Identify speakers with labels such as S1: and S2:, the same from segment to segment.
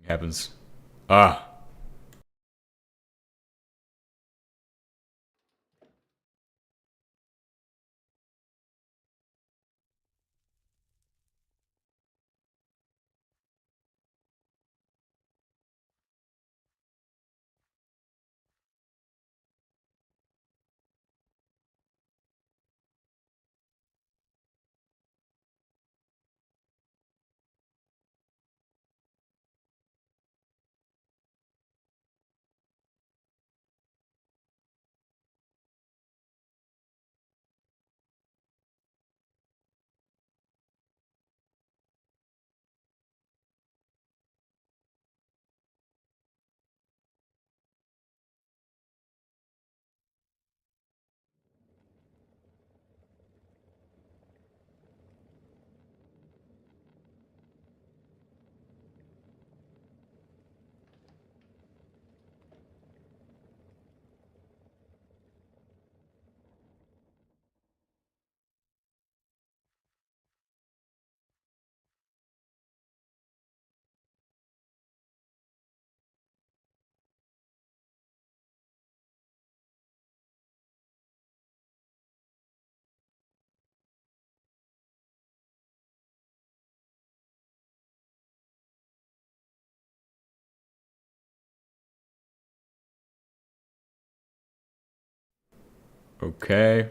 S1: Happens. Ah. Okay.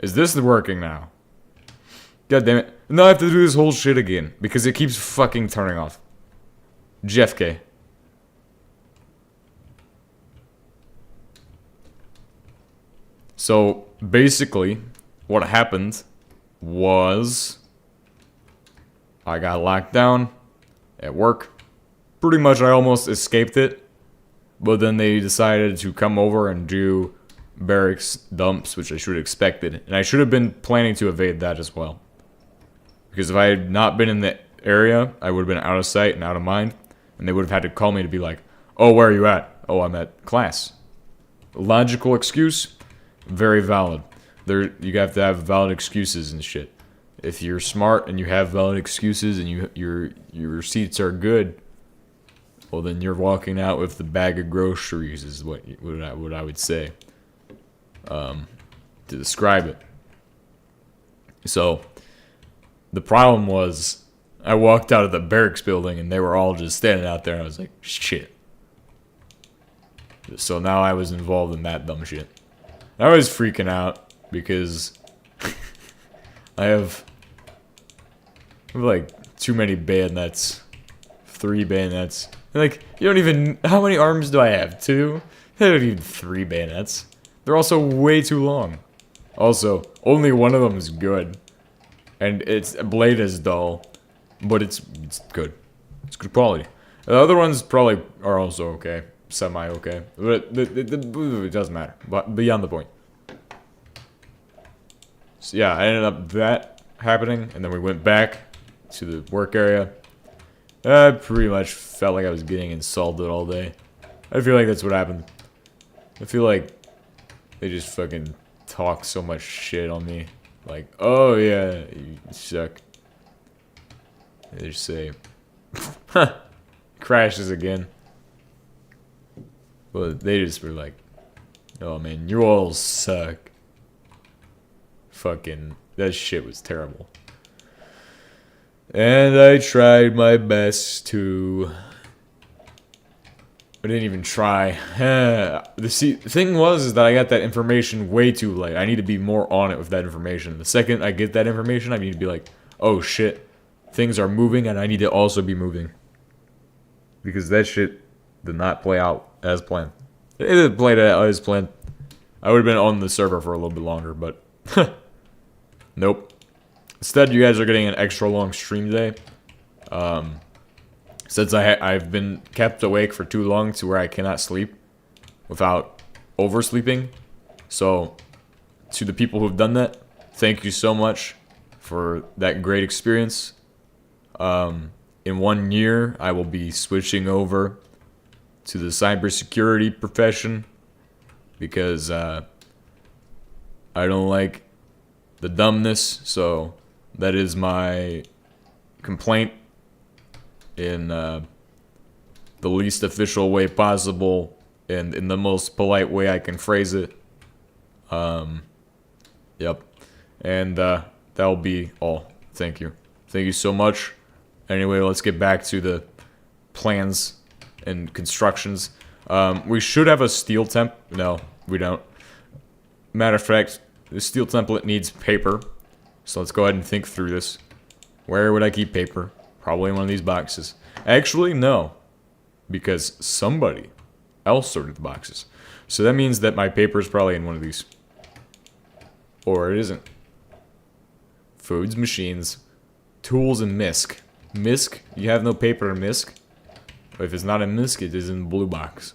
S1: Is this working now? God damn it. Now I have to do this whole shit again. Because it keeps fucking turning off. JFK. So, basically, what happened was I got locked down at work. Pretty much I almost escaped it. But then they decided to come over and do barracks dumps, which I should have expected. And I should have been planning to evade that as well. Because if I had not been in the area, I would have been out of sight and out of mind. And they would have had to call me to be like, oh, where are you at? Oh, I'm at class. Logical excuse, very valid. You have to have valid excuses and shit. If you're smart and you have valid excuses and your receipts are good, well, then you're walking out with the bag of groceries is what I would say to describe it. So the problem was I walked out of the barracks building and they were all just standing out there and I was like, shit. So now I was involved in that dumb shit. I was freaking out because I have like too many bayonets. 3 bayonets. Like, you don't even... How many arms do I have? 2? I don't even 3 bayonets. They're also way too long. Also, only one of them is good. And its blade is dull. But it's good. It's good quality. The other ones probably are also okay. Semi-okay. But it doesn't matter. But beyond the point. So yeah, I ended up that happening. And then we went back to the work area. I pretty much felt like I was getting insulted all day. I feel like that's what happened. I feel like they just fucking talk so much shit on me. Like, oh yeah, you suck. They just say, crashes again. Well, they just were like, oh man, you all suck. Fucking, that shit was terrible. And I tried my best to... I didn't even try. The thing was is that I got that information way too late. I need to be more on it with that information. The second I get that information, I need to be like, oh shit, things are moving and I need to also be moving. Because that shit did not play out as planned. It didn't play out as planned. I would have been on the server for a little bit longer, but... Nope. Instead, you guys are getting an extra long stream today. Since I've been kept awake for too long to where I cannot sleep without oversleeping. So, to the people who've done that, thank you so much for that great experience. In 1 year, I will be switching over to the cybersecurity profession because I don't like the dumbness, so that is my complaint in the least official way possible and in the most polite way I can phrase it. Yep. And that'll be all. Thank you. Thank you so much. Anyway, let's get back to the plans and constructions. We should have a steel temp. No, we don't. Matter of fact, the steel template needs paper. So let's go ahead and think through this. Where would I keep paper? Probably in one of these boxes. Actually, no. Because somebody else sorted the boxes. So that means that my paper is probably in one of these. Or it isn't. Foods, machines, tools, and MISC. MISC? You have no paper in MISC? But if it's not in MISC, it is in the blue box.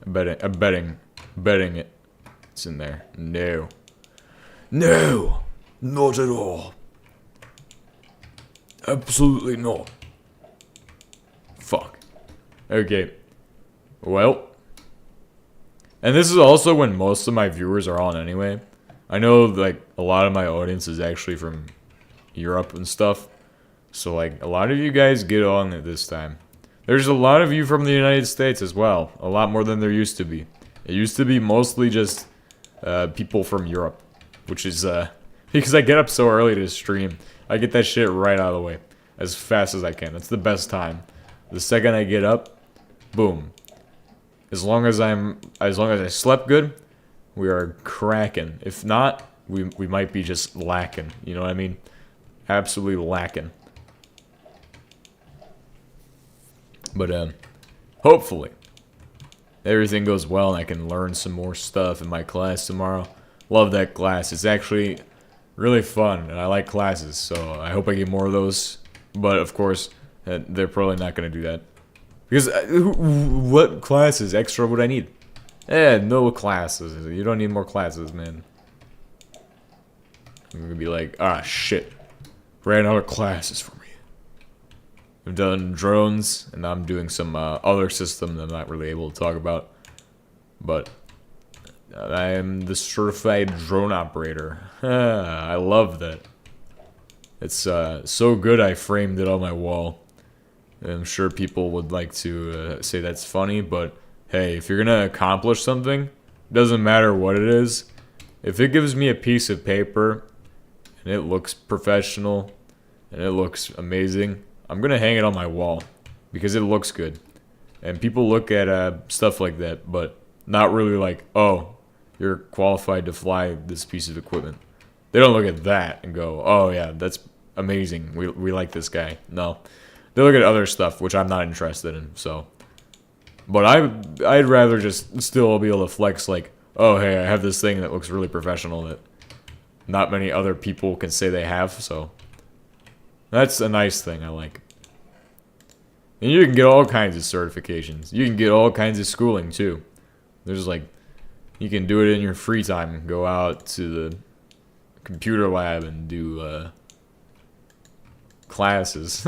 S1: I'm betting it. It's in there. No. No! Not at all. Absolutely not. Fuck. Okay. Well. And this is also when most of my viewers are on anyway. I know, like, a lot of my audience is actually from Europe and stuff. So, like, a lot of you guys get on at this time. There's a lot of you from the United States as well. A lot more than there used to be. It used to be mostly just people from Europe. Which is, because I get up so early to stream. I get that shit right out of the way. As fast as I can. That's the best time. The second I get up, boom. As long as I slept good, we are cracking. If not, we might be just lacking. You know what I mean? Absolutely lacking. But hopefully everything goes well and I can learn some more stuff in my class tomorrow. Love that class. It's actually really fun and I like classes, so I hope I get more of those. But of course, they're probably not going to do that. Because what classes extra would I need? No classes. You don't need more classes, man. I'm gonna be like, ah, shit. Ran out of classes for me. I've done drones, and I'm doing some other system that I'm not really able to talk about. But I am the certified drone operator. I love that. It's so good I framed it on my wall. I'm sure people would like to say that's funny, but hey, if you're gonna accomplish something, doesn't matter what it is. If it gives me a piece of paper and it looks professional and it looks amazing, I'm gonna hang it on my wall because it looks good. And people look at stuff like that, but not really like, oh, you're qualified to fly this piece of equipment. They don't look at that and go, oh yeah, that's amazing. We like this guy. No. They look at other stuff, which I'm not interested in, so. But I'd rather just still be able to flex like, oh hey, I have this thing that looks really professional that not many other people can say they have, so. That's a nice thing I like. And you can get all kinds of certifications. You can get all kinds of schooling too. There's like, you can do it in your free time and go out to the computer lab and do classes.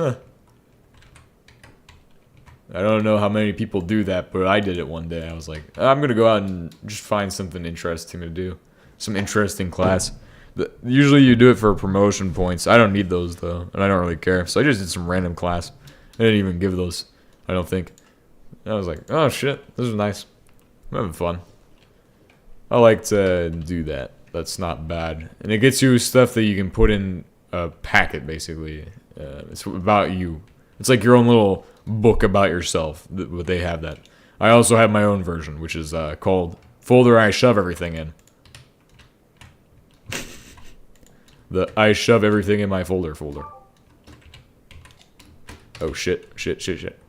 S1: I don't know how many people do that, but I did it one day. I was like, I'm going to go out and just find something interesting to do. Some interesting class. Usually you do it for promotion points. I don't need those, though, and I don't really care. So I just did some random class. I didn't even give those, I don't think. And I was like, oh, shit, this is nice. I'm having fun. I like to do that. That's not bad. And it gets you stuff that you can put in a packet, basically. It's about you. It's like your own little book about yourself, but they have that. I also have my own version, which is called Folder I Shove Everything In. The I shove everything in my folder. Oh shit.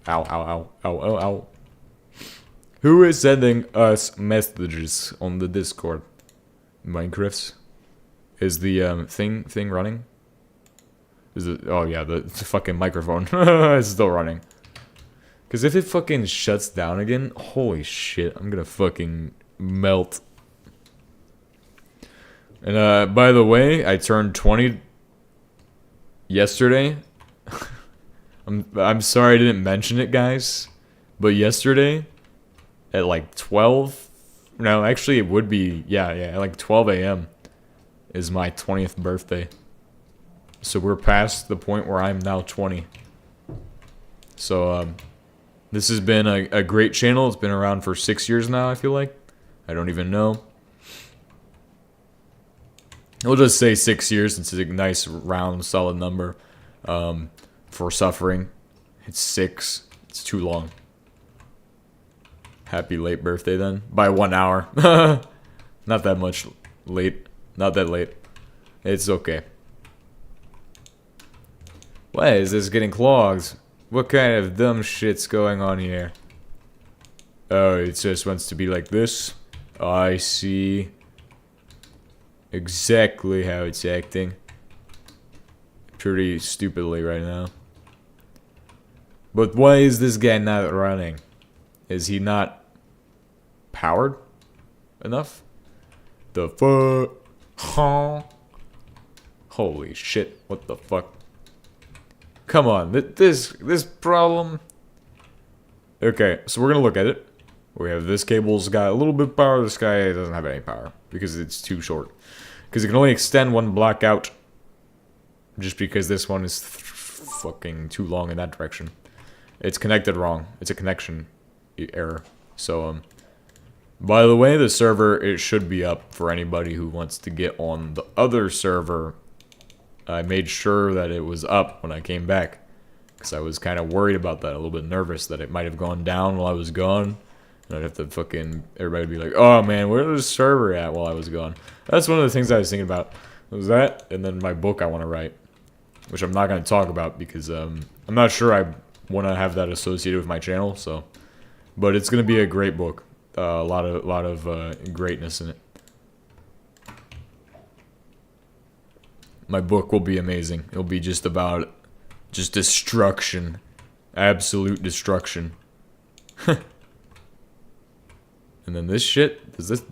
S1: Ow. Who is sending us messages on the Discord? Minecraft? Is the thing running? Is it? Oh yeah, the fucking microphone is still running. Cause if it fucking shuts down again, holy shit, I'm gonna fucking melt. And by the way, I turned 20 yesterday. I'm sorry I didn't mention it, guys, but yesterday at like 12. No, actually it would be at like 12 a.m. is my 20th birthday. So we're past the point where I'm now 20. So This has been a great channel. It's been around for 6 years now, I feel like. I don't even know. We'll just say 6 years. It's a nice, round, solid number for suffering. It's 6. It's too long. Happy late birthday, then. By 1 hour. Not that much late. Not that late. It's okay. Why is this getting clogged? What kind of dumb shit's going on here? Oh, it just wants to be like this. I see exactly how it's acting. Pretty stupidly right now. But why is this guy not running? Is he not powered enough? The fuck? Huh? Holy shit, what the fuck? Come on, this problem. Okay, so we're gonna look at it. We have this cable's got a little bit of power. This guy doesn't have any power because it's too short. Because it can only extend one block out. Just because this one is fucking too long in that direction. It's connected wrong. It's a connection error. So, by the way, the server, it should be up for anybody who wants to get on the other server. I made sure that it was up when I came back. Because I was kind of worried about that. A little bit nervous that it might have gone down while I was gone. And I'd have to fucking... everybody would be like, oh man, where's the server at while I was gone? That's one of the things I was thinking about. Was that? And then my book I want to write. Which I'm not going to talk about because I'm not sure I want to have that associated with my channel. So, but it's going to be a great book. A lot of greatness in it. My book will be amazing. It'll be just about destruction. Absolute destruction. And then this shit, this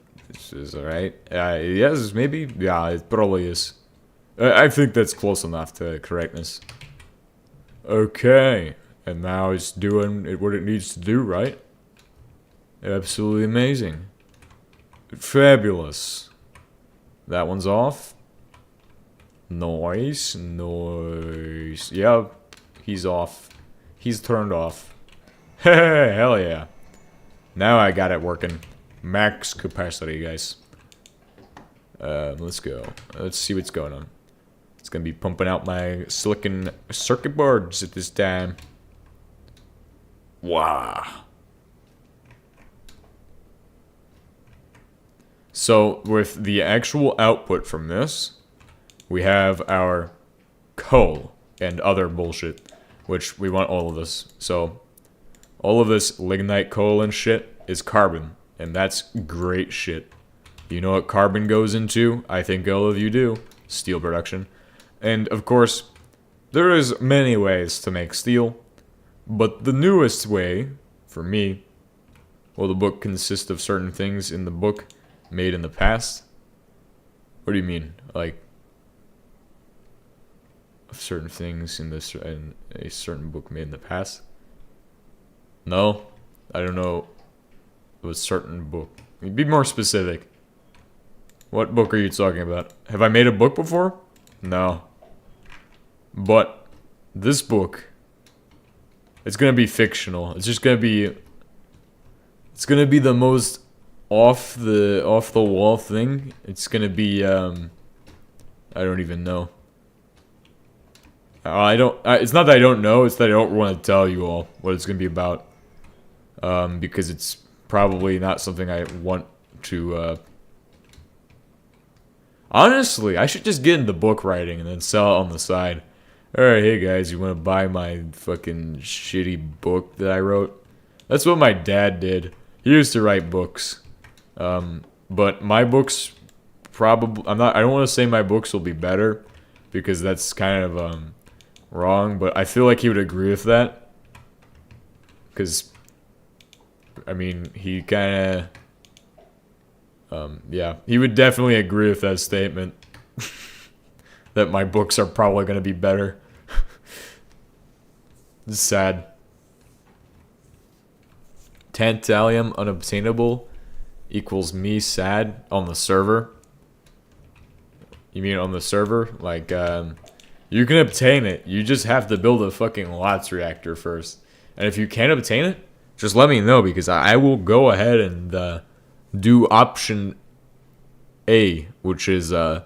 S1: is alright. Yes, maybe. Yeah, it probably is. I think that's close enough to correctness. Okay. And now it's doing what it needs to do, right? Absolutely amazing. Fabulous. That one's off. Nice. Nice. Yeah, he's off. He's turned off. Hey, hell yeah. Now I got it working. Max capacity, guys. Let's go. Let's see what's going on. It's gonna be pumping out my silicon circuit boards at this time. Wow. So, with the actual output from this, we have our coal and other bullshit, which we want all of this. So, all of this lignite coal and shit is carbon, and that's great shit. You know what carbon goes into? I think all of you do. Steel production. And, of course, there is many ways to make steel, but the newest way, for me, well, the book consists of certain things in the book made in the past. What do you mean? Like, certain things in a certain book made in the past? No, I don't know. It was a certain book. Be more specific. What book are you talking about? Have I made a book before? No. But this book, it's gonna be fictional. It's just gonna be. It's gonna be the most off the wall thing. It's gonna be I don't even know. It's not that I don't know. It's that I don't want to tell you all what it's gonna be about. Because it's probably not something I want to. Honestly, I should just get into book writing and then sell it on the side. Alright, hey guys, you want to buy my fucking shitty book that I wrote? That's what my dad did. He used to write books. But my books probably... I don't want to say my books will be better, because that's kind of wrong, but I feel like he would agree with that. Because, I mean, he kind of... yeah, he would definitely agree with that statement. That my books are probably going to be better. It's sad. Tantalum unobtainable equals me sad on the server. You mean on the server? Like, you can obtain it. You just have to build a fucking LOTS reactor first. And if you can't obtain it, just let me know, because I will go ahead and do option A, which is the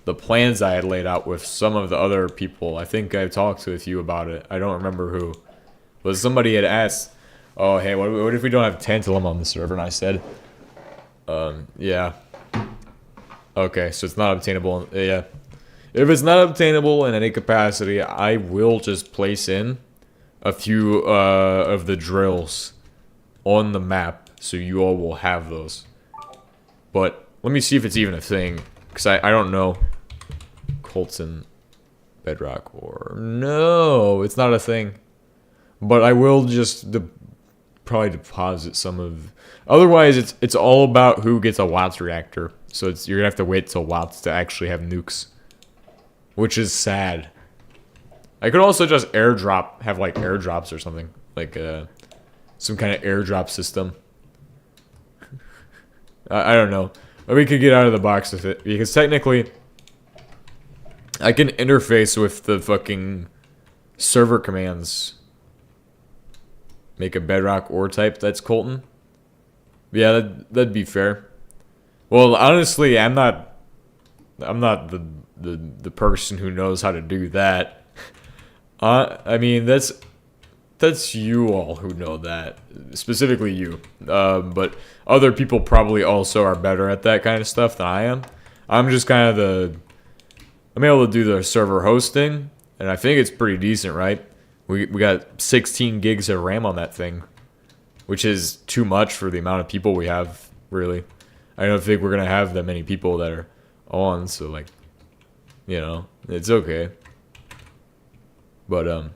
S1: plans I had laid out with some of the other people. I think I talked with you about it. I don't remember who. But somebody had asked, oh, hey, what if we don't have tantalum on the server? And I said, yeah. Okay, so it's not obtainable. Yeah. If it's not obtainable in any capacity, I will just place in a few of the drills on the map, so you all will have those. But let me see if it's even a thing, because I don't know. Colton bedrock ore. No, it's not a thing. But I will just probably deposit some of. Otherwise, it's all about who gets a Watts reactor. So you're gonna have to wait till Watts to actually have nukes, which is sad. I could also just airdrop, have like airdrops or something, like some kind of airdrop system. I don't know. But we could get out of the box with it, because technically I can interface with the fucking server commands. Make a bedrock ore type that's Colton. Yeah, that'd be fair. Well, honestly, I'm not the person who knows how to do that. I mean, that's you all who know that, specifically you. But other people probably also are better at that kind of stuff than I am. I'm just kind of I'm able to do the server hosting, and I think it's pretty decent, right? We got 16 gigs of RAM on that thing, which is too much for the amount of people we have, really. I don't think we're gonna have that many people that are on, so like, you know, it's okay. But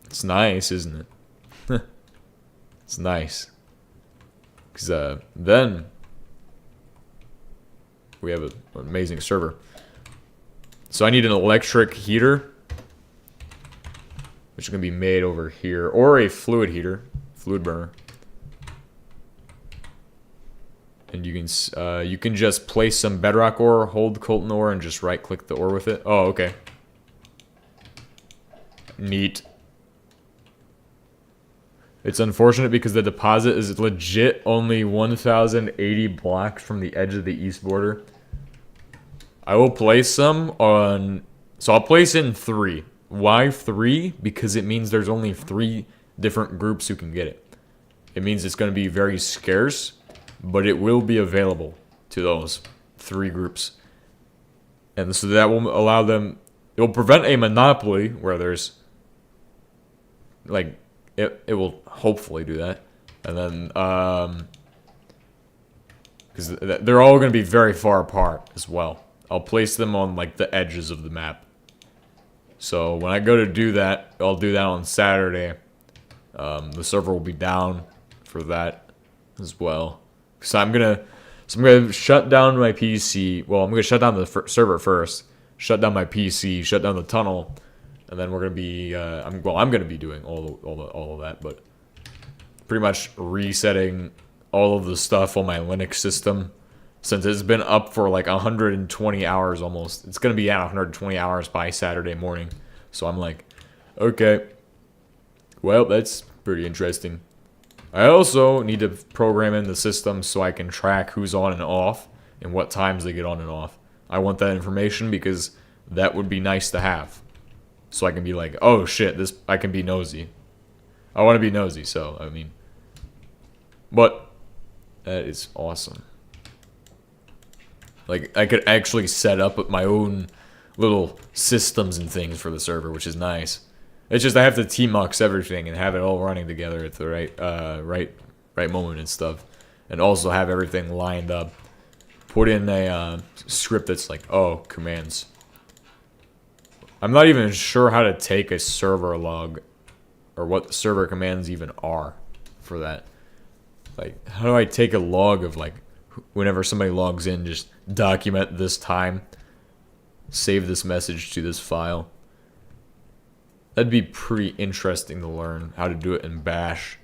S1: it's nice, isn't it? It's nice, because then we have an amazing server. So I need an electric heater, which is going to be made over here, or a fluid heater, fluid burner. And you can just place some bedrock ore, hold Colton ore, and just right click the ore with it. Oh, okay. Neat. It's unfortunate because the deposit is legit only 1,080 blocks from the edge of the east border. I will place some on, so I'll place in 3. Why 3? Because it means there's only 3 different groups who can get it. It means it's going to be very scarce, but it will be available to those 3 groups. And so that will allow them, it will prevent a monopoly where there's, like, it will hopefully do that. And then, because they're all going to be very far apart as well. I'll place them on, like, the edges of the map. So when I go to do that, I'll do that on Saturday. The server will be down for that as well. So I'm gonna shut down my PC. Well, I'm gonna shut down the server first. Shut down my PC. Shut down the tunnel, and then we're gonna be. I'm gonna be doing all of that, but pretty much resetting all of the stuff on my Linux system. Since it's been up for like 120 hours almost. It's going to be at 120 hours by Saturday morning. So I'm like, okay. Well, that's pretty interesting. I also need to program in the system so I can track who's on and off and what times they get on and off. I want that information because that would be nice to have. So I can be like, oh shit, I can be nosy. I want to be nosy, so, I mean. But that is awesome. Like, I could actually set up my own little systems and things for the server, which is nice. It's just I have to tmux everything and have it all running together at the right moment and stuff. And also have everything lined up. Put in a script that's like, oh, commands. I'm not even sure how to take a server log or what the server commands even are for that. Like, how do I take a log of, like, whenever somebody logs in, just document this time, save this message to this file? That'd be pretty interesting to learn how to do it in Bash.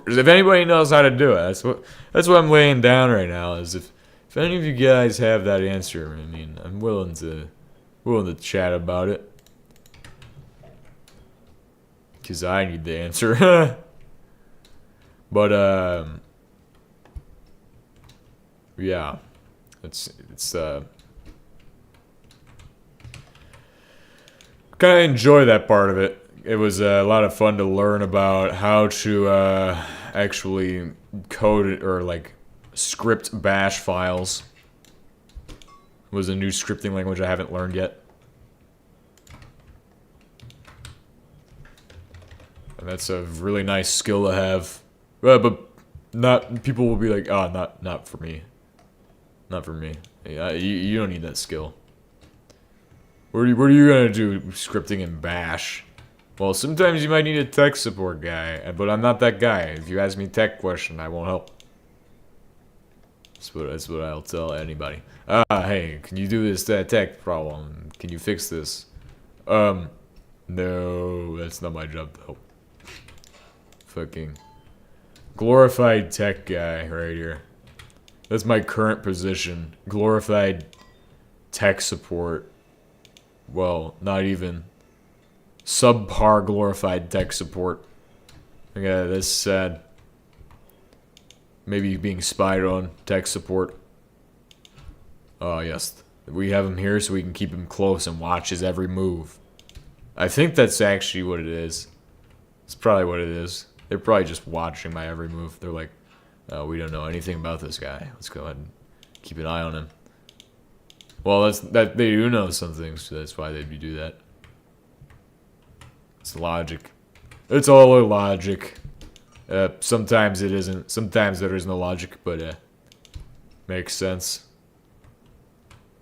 S1: If anybody knows how to do it, that's what I'm laying down right now. Is if any of you guys have that answer, I mean, I'm willing to chat about it, because I need the answer. But yeah, it's kind of enjoy that part of it. It was a lot of fun to learn about how to actually code it, or like script bash files. It was a new scripting language I haven't learned yet. And that's a really nice skill to have. But not, people will be like, oh, not for me. Not for me. Yeah, you don't need that skill. What are you gonna do scripting in bash? Well, sometimes you might need a tech support guy, but I'm not that guy. If you ask me a tech question, I won't help. That's what I'll tell anybody. Hey, can you do this tech problem? Can you fix this? No, that's not my job though. Fucking glorified tech guy right here. That's my current position. Glorified tech support. Well, not even. Subpar glorified tech support. Yeah, that's sad. Maybe being spied on. Tech support. Oh, yes. We have him here so we can keep him close and watch his every move. I think that's actually what it is. It's probably what it is. They're probably just watching my every move. They're like, oh, we don't know anything about this guy. Let's go ahead and keep an eye on him. Well, they do know something, so that's why they'd do that. It's logic. It's all logic. Sometimes it isn't. Sometimes there is no logic, but makes sense.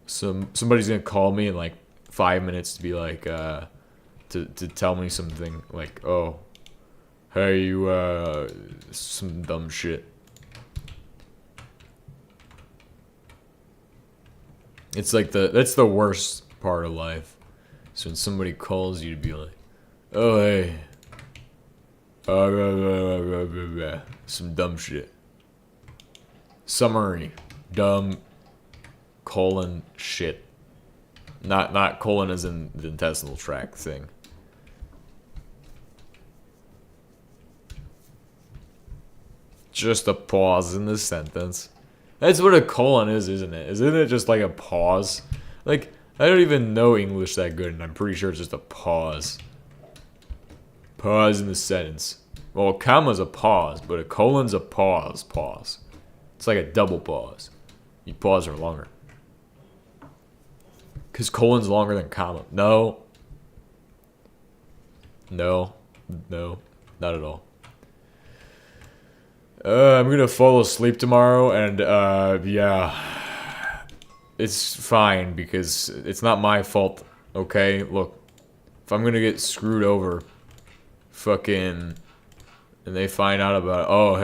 S1: Somebody's gonna call me in like 5 minutes to be like, to tell me something like, oh, hey, you some dumb shit. It's like that's the worst part of life. So when somebody calls you to be like, oh, hey. Some dumb shit. Summary. Dumb colon shit. Not colon as in the intestinal tract thing. Just a pause in the sentence. That's what a colon is, isn't it? Isn't it just like a pause? Like, I don't even know English that good, and I'm pretty sure it's just a pause. Pause in the sentence. Well, a comma's a pause, but a colon's a pause. Pause. It's like a double pause. You pause for longer. Because colon's longer than comma. No. No. No. Not at all. I'm gonna fall asleep tomorrow, and, yeah. It's fine, because it's not my fault, okay? Look, if I'm gonna get screwed over, fucking, and they find out about it, oh,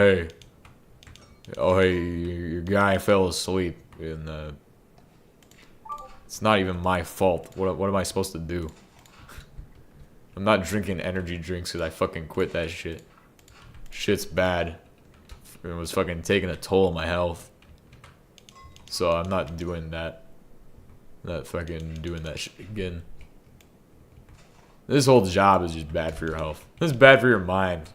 S1: hey, your guy fell asleep, and, it's not even my fault. What am I supposed to do? I'm not drinking energy drinks because I fucking quit that shit. Shit's bad. It was fucking taking a toll on my health. So I'm not doing that. Not fucking doing that shit again. This whole job is just bad for your health. It's bad for your mind.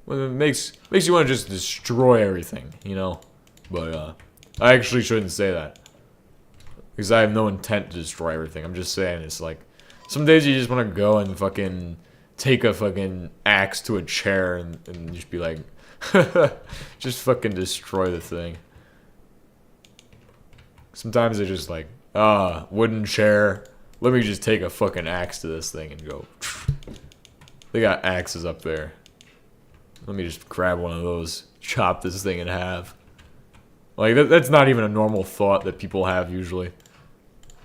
S1: Well, it makes you want to just destroy everything, you know? But, I actually shouldn't say that. Because I have no intent to destroy everything. I'm just saying, it's like, some days you just want to go and fucking take a fucking axe to a chair and just be like, just fucking destroy the thing. Sometimes they're just like, wooden chair. Let me just take a fucking axe to this thing and go. They got axes up there. Let me just grab one of those, chop this thing in half. Like, that's not even a normal thought that people have usually.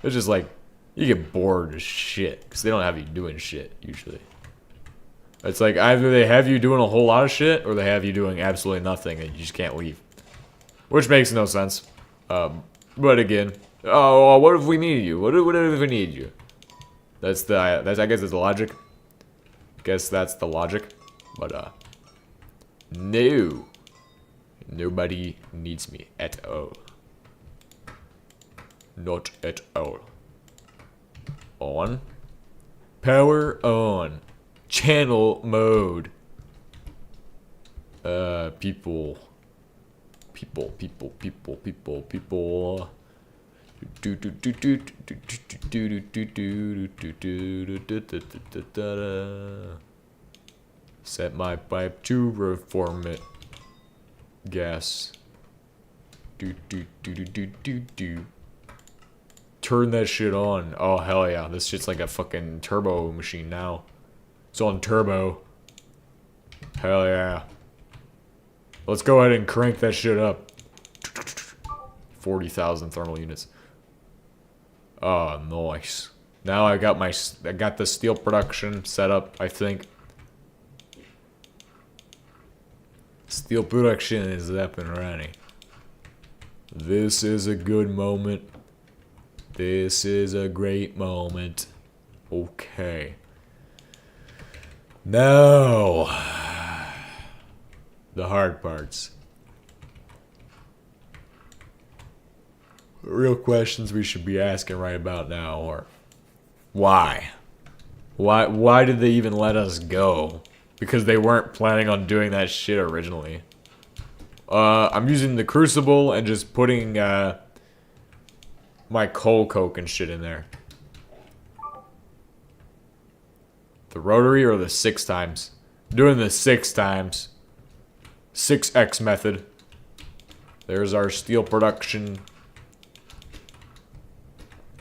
S1: It's just like, you get bored as shit, because they don't have you doing shit, usually. It's like, either they have you doing a whole lot of shit, or they have you doing absolutely nothing, and you just can't leave. Which makes no sense. But again, oh, what if we need you? What if we need you? I guess that's the logic. Guess that's the logic. But, no. Nobody needs me at all. Not at all. On. Power on. Channel mode. People. Set my pipe to reform it. Gas. Turn that shit on. Oh, hell yeah. This shit's like a fucking turbo machine now. It's on turbo. Hell yeah. Let's go ahead and crank that shit up. 40,000 thermal units. Oh, nice. Now I got the steel production set up, I think. Steel production is up and running. This is a good moment. This is a great moment. Okay. Now, the hard parts. The real questions we should be asking right about now are, why? Why did they even let us go? Because they weren't planning on doing that shit originally. I'm using the crucible and just putting my coal coke and shit in there. The rotary or the 6 times? Doing the 6 times. 6x method. There's our steel production.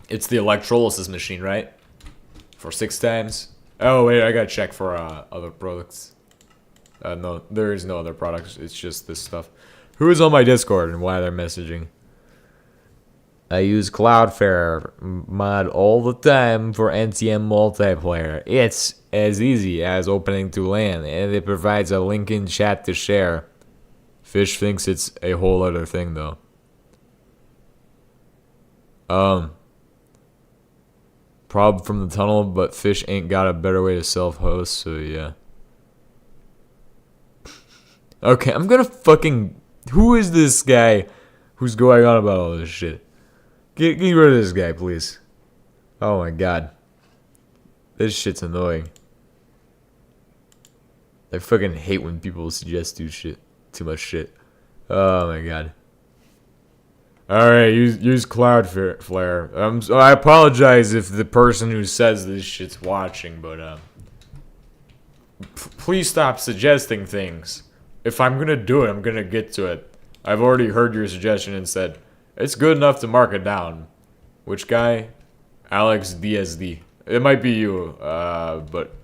S1: It's the electrolysis machine, right? For 6 times. Oh wait, I gotta check for other products. No, there is no other products. It's just this stuff. Who is on my Discord and why they're messaging? I use Cloudflare mod all the time for NTM multiplayer. It's as easy as opening to LAN, and it provides a link in chat to share. Fish thinks it's a whole other thing though. Prob from the tunnel, but Fish ain't got a better way to self-host, so yeah. Okay, I'm gonna fucking... Who is this guy who's going on about all this shit? Get rid of this guy, please. Oh my god. This shit's annoying. I fucking hate when people suggest too much shit. Oh my god. Alright, use Cloudflare. I apologize if the person who says this shit's watching, but please stop suggesting things. If I'm gonna do it, I'm gonna get to it. I've already heard your suggestion and said, it's good enough to mark it down. Which guy? Alex DSD. It might be you, but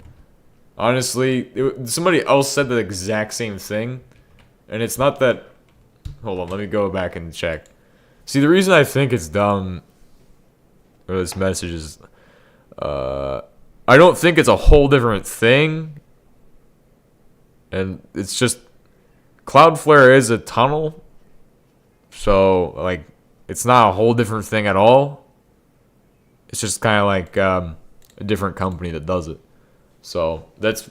S1: honestly, somebody else said the exact same thing. And it's not that... Hold on, let me go back and check. See, the reason I think it's dumb, or this message is, I don't think it's a whole different thing. And it's just, Cloudflare is a tunnel. So, like, it's not a whole different thing at all. It's just kind of like a different company that does it. So that's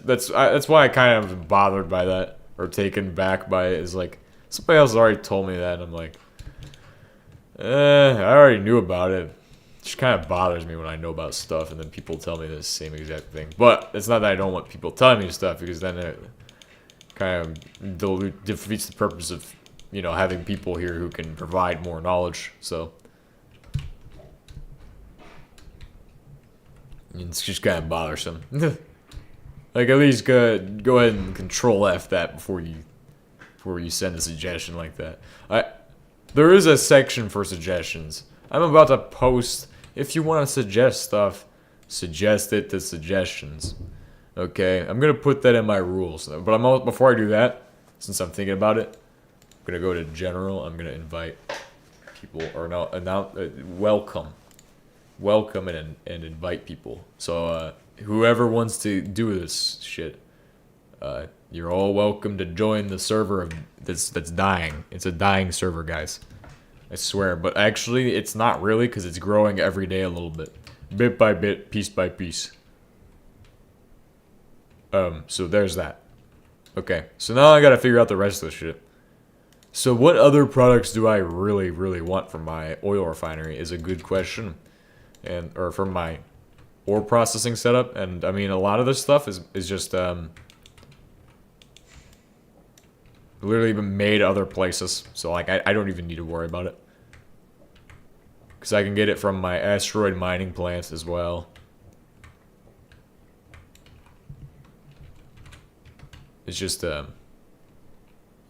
S1: why I kind of am bothered by that, or taken back by it. Is like somebody else already told me that, and I'm like, I already knew about it. It just kind of bothers me when I know about stuff, and then people tell me the same exact thing. But it's not that I don't want people telling me stuff, because then it kind of defeats the purpose of, you know, having people here who can provide more knowledge. So it's just kind of bothersome. Like, at least go ahead and control F that before you send a suggestion like that. There is a section for suggestions. I'm about to post. If you want to suggest stuff, suggest it to suggestions. Okay, I'm gonna put that in my rules. But before I do that, since I'm thinking about it, I'm gonna go to general. I'm gonna invite people, or no, welcome and invite people. So whoever wants to do this shit, you're all welcome to join the server that's dying. It's a dying server, guys. I swear. But actually, it's not really, because it's growing every day a little bit. Bit by bit, piece by piece. So there's that. Okay, so now I gotta figure out the rest of the shit. So what other products do I really, really want from my oil refinery is a good question. Or from my ore processing setup. And I mean, a lot of this stuff is just, literally been made other places. So, like, I don't even need to worry about it. Because I can get it from my asteroid mining plant as well. It's just,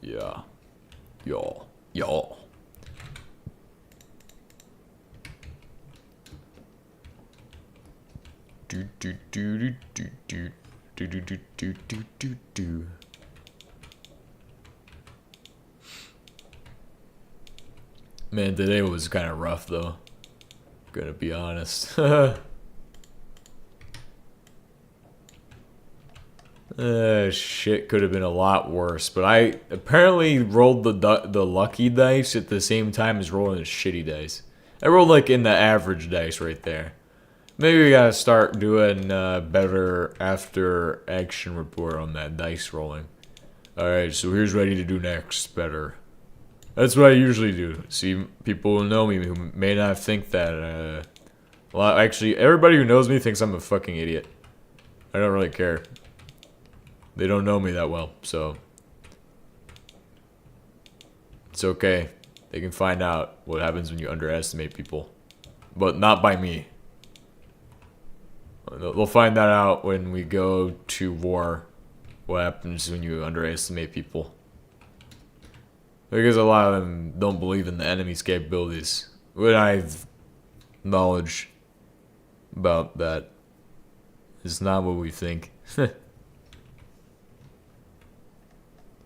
S1: yeah. Y'all. Do. Man, today was kind of rough though. Gonna be honest. Shit could have been a lot worse, but I apparently rolled the lucky dice at the same time as rolling the shitty dice. I rolled like in the average dice right there. Maybe we gotta start doing better after action report on that dice rolling. Alright, so here's what I need to do next. Better. That's what I usually do. See, people who know me who may not think that, well, actually, everybody who knows me thinks I'm a fucking idiot. I don't really care. They don't know me that well, so it's okay. They can find out what happens when you underestimate people. But not by me. They'll find that out when we go to war. What happens when you underestimate people. Because a lot of them don't believe in the enemy's capabilities. When I've knowledge about that, it's not what we think.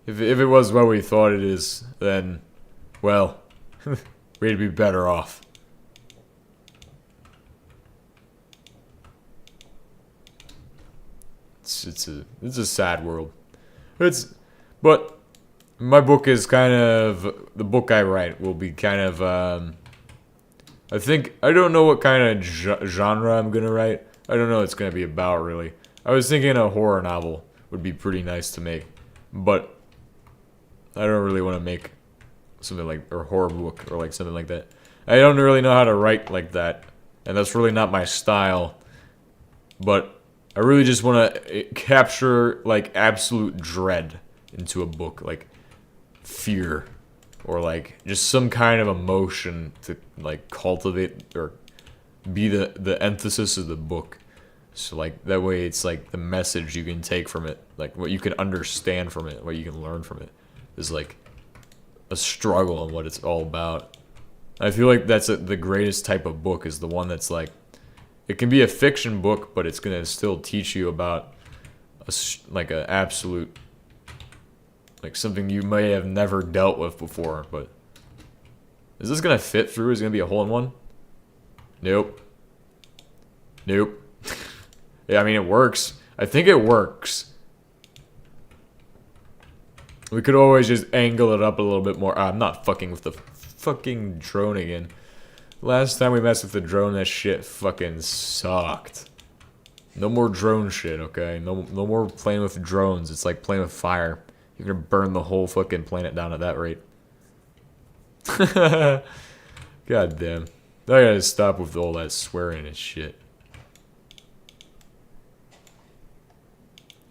S1: If it was what we thought it is, then, well, we'd be better off. It's a sad world. But my book is kind of, the book I write will be kind of, I don't know what kind of genre I'm gonna write. I don't know what it's gonna be about, really. I was thinking a horror novel would be pretty nice to make, but I don't really want to make something like, or horror book, or like something like that. I don't really know how to write like that, and that's really not my style, but I really just want to capture, like, absolute dread into a book, like, fear, or, like, just some kind of emotion to, like, cultivate, or be the emphasis of the book. So, like, that way it's, like, the message you can take from it, like, what you can understand from it, what you can learn from it, is, like, a struggle and what it's all about. I feel like that's the greatest type of book, is the one that's, like, it can be a fiction book, but it's gonna still teach you about like an absolute, like something you may have never dealt with before. But is this gonna fit through? Is it gonna be a hole in one? Nope. Nope. Yeah, I mean, it works. I think it works. We could always just angle it up a little bit more. I'm not fucking with the fucking drone again. Last time we messed with the drone, that shit fucking sucked. No more drone shit, okay? No more playing with drones. It's like playing with fire. You're gonna burn the whole fucking planet down at that rate. God damn. I gotta stop with all that swearing and shit.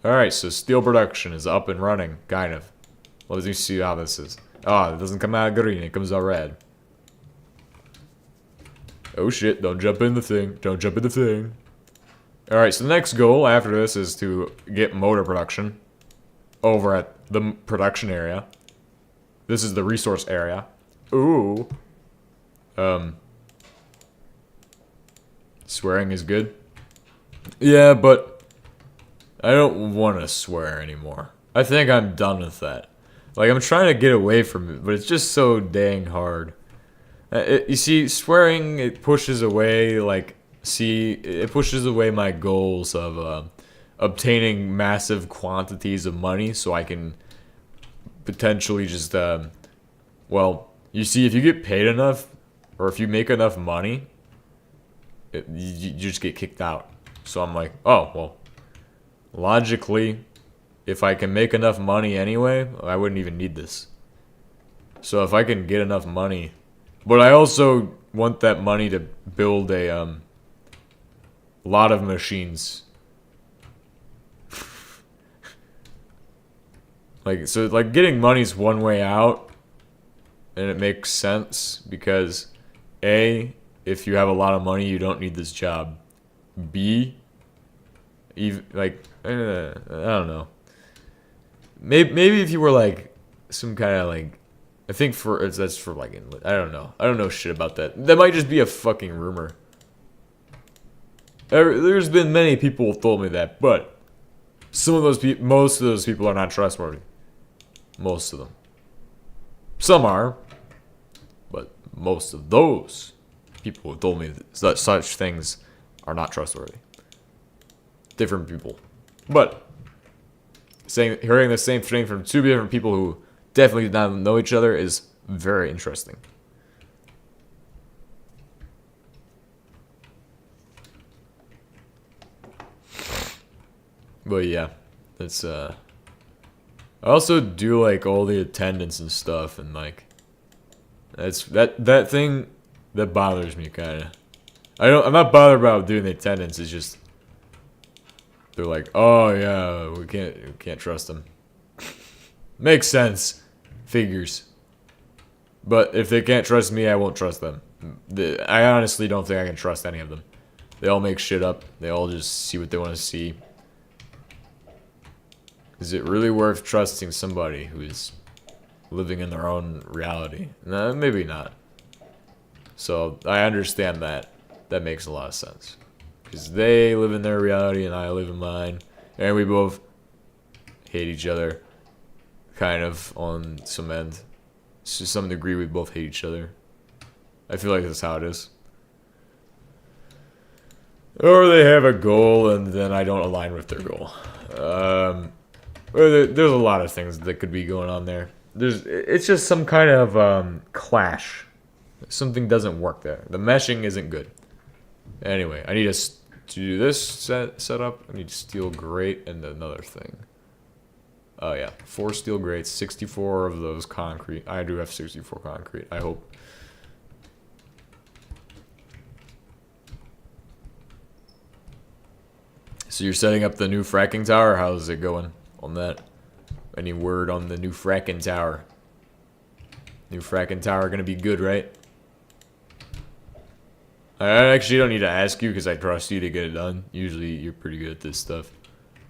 S1: Alright, so steel production is up and running, kind of. Let me see how this is. Oh, it doesn't come out green, it comes out red. Oh shit, don't jump in the thing. Don't jump in the thing. Alright, so the next goal after this is to get motor production over at the production area. This is the resource area. Ooh. Swearing is good. Yeah, but I don't want to swear anymore. I think I'm done with that. Like, I'm trying to get away from it, but it's just so dang hard. You see, swearing, it pushes away, like, it pushes away my goals of obtaining massive quantities of money so I can potentially just, well, you see, if you get paid enough, or if you make enough money, you just get kicked out. So I'm like, oh, well, logically, if I can make enough money anyway, I wouldn't even need this. So if I can get enough money... But I also want that money to build a lot of machines. Like, so, like, getting money's one way out, and it makes sense because, A, if you have a lot of money, you don't need this job. B, even, like, I don't know. Maybe if you were, like, some kind of, like, I think that's for, like, I don't know. I don't know shit about that. That might just be a fucking rumor. There's been many people who told me that, but most of those people are not trustworthy. Most of them. Some are, but most of those people who told me that such things are not trustworthy. Different people. But hearing the same thing from two different people who definitely did not know each other is very interesting. But yeah, that's I also do like all the attendance and stuff, and like that thing that bothers me kind of. I'm not bothered about doing the attendance. It's just they're like, oh yeah, we can't trust them. Makes sense, figures. But if they can't trust me, I won't trust them. I honestly don't think I can trust any of them. They all make shit up. They all just see what they want to see. Is it really worth trusting somebody who is living in their own reality? No, maybe not. So I understand that. That makes a lot of sense. Because they live in their reality and I live in mine. And we both hate each other. Kind of on some end. To some degree, we both hate each other. I feel like that's how it is. Or they have a goal and then I don't align with their goal. There's a lot of things that could be going on there. It's just some kind of clash. Something doesn't work there. The meshing isn't good. Anyway, I need to do this setup. I need steel grate and another thing. Oh yeah, 4 steel grates, 64 of those concrete. I do have 64 concrete, I hope. So you're setting up the new fracking tower? How's it going on that? Any word on the new fracking tower? New fracking tower gonna be good, right? I actually don't need to ask you because I trust you to get it done. Usually you're pretty good at this stuff.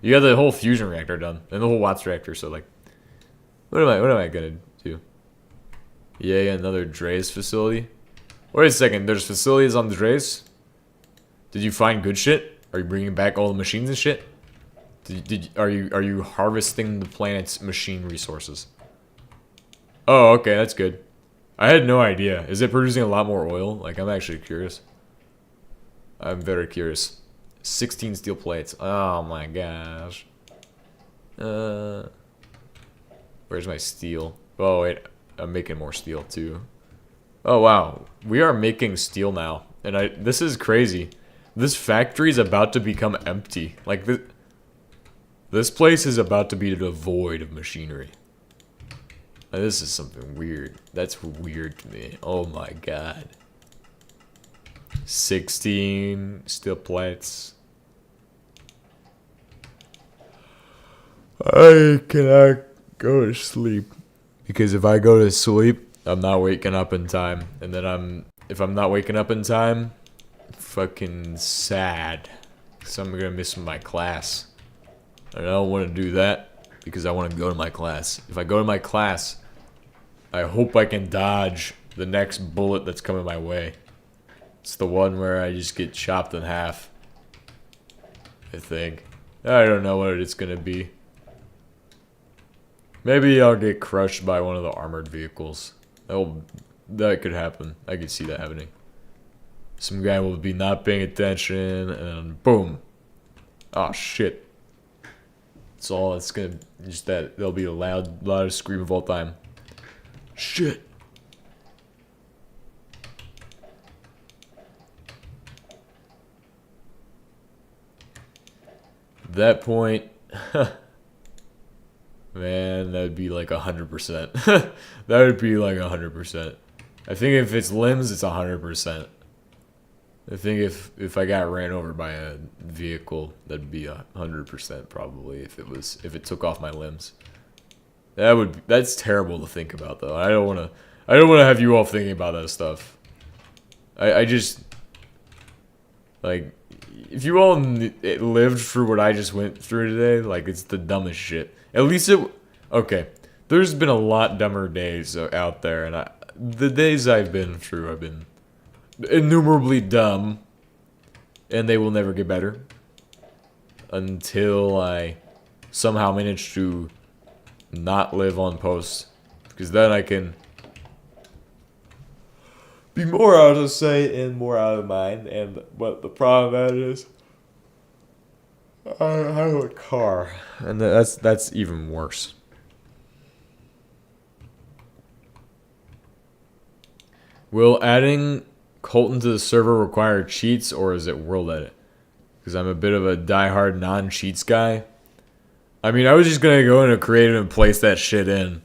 S1: You got the whole fusion reactor done and the whole Watts reactor, so like, what am I gonna do? Yeah, another Dre's facility. Wait a second, there's facilities on the Dre's? Did you find good shit? Are you bringing back all the machines and shit? Are you harvesting the planet's machine resources? Oh, okay, that's good. I had no idea. Is it producing a lot more oil? Like, I'm actually curious. I'm very curious. 16 steel plates. Oh my gosh. Where's my steel? Oh wait, I'm making more steel too. Oh wow, we are making steel now, and this is crazy. This factory is about to become empty. Like this place is about to be devoid of machinery. Now, this is something weird. That's weird to me. Oh my god. 16 steel plates. I cannot go to sleep. Because if I go to sleep, I'm not waking up in time. And then if I'm not waking up in time, fucking sad. So I'm gonna miss my class. And I don't want to do that because I want to go to my class. If I go to my class, I hope I can dodge the next bullet that's coming my way. It's the one where I just get chopped in half. I think. I don't know what it's gonna be. Maybe I'll get crushed by one of the armored vehicles. That could happen. I could see that happening. Some guy will be not paying attention and boom. Oh shit. It's all it's gonna just that there'll be a loudest scream of all time. Shit. At that point, man, that'd be like 100%. That would be like 100%. I think if it's limbs, it's 100%. I think if I got ran over by a vehicle, that'd be 100% probably if it took off my limbs. That's terrible to think about, though. I don't wanna have you all thinking about that stuff. I just, like, if you all lived through what I just went through today, like, it's the dumbest shit. At least okay. There's been a lot dumber days out there, and the days I've been through have been innumerably dumb, and they will never get better until I somehow manage to not live on post, because then I can be more out of sight and more out of mind. And what the problem that is, I don't have a car, and that's even worse. Will adding Colton to the server require cheats, or is it world edit? Because I'm a bit of a diehard non-cheats guy. I mean, I was just gonna go into creative and place that shit in.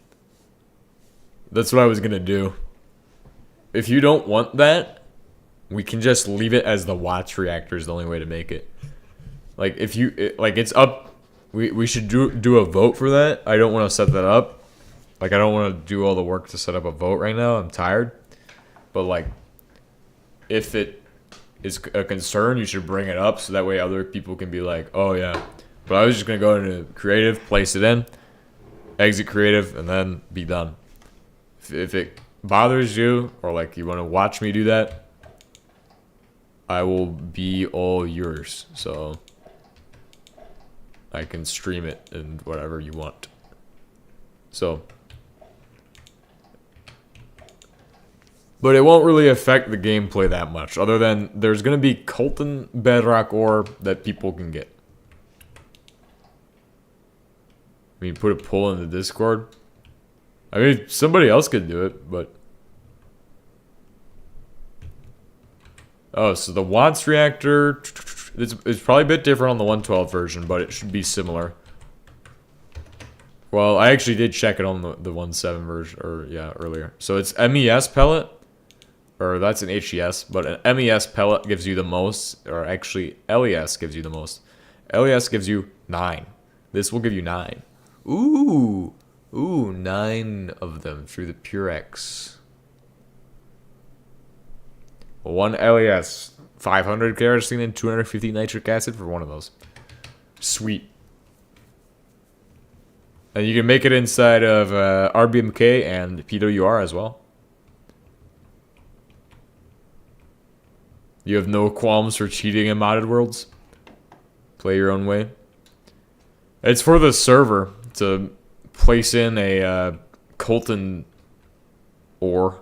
S1: That's what I was gonna do. If you don't want that, we can just leave it as the Watts reactor is the only way to make it. Like, if you, like, it's up. We should do a vote for that. I don't want to set that up. Like, I don't want to do all the work to set up a vote right now. I'm tired. But, like, if it is a concern, you should bring it up so that way other people can be like, oh, yeah. But I was just going to go into creative, place it in, exit creative, and then be done. If it bothers you, or, like, you want to watch me do that, I will be all yours. So I can stream it and whatever you want. So, but it won't really affect the gameplay that much, other than there's going to be Colton Bedrock ore that people can get. I mean, put a poll in the Discord. I mean, somebody else could do it, but... Oh, so the Watts reactor... It's probably a bit different on the 112 version, but it should be similar. Well, I actually did check it on the 1.7 version, or yeah, earlier. So it's MES pellet, or that's an HES, but an MES pellet gives you the most, or actually LES gives you the most. LES gives you 9. This will give you 9. Ooh, 9 of them through the Purex. 1 LES, 500 kerosene and 250 nitric acid for one of those. Sweet. And you can make it inside of RBMK and PWR as well. You have no qualms for cheating in modded worlds. Play your own way. It's for the server to place in a Colton ore.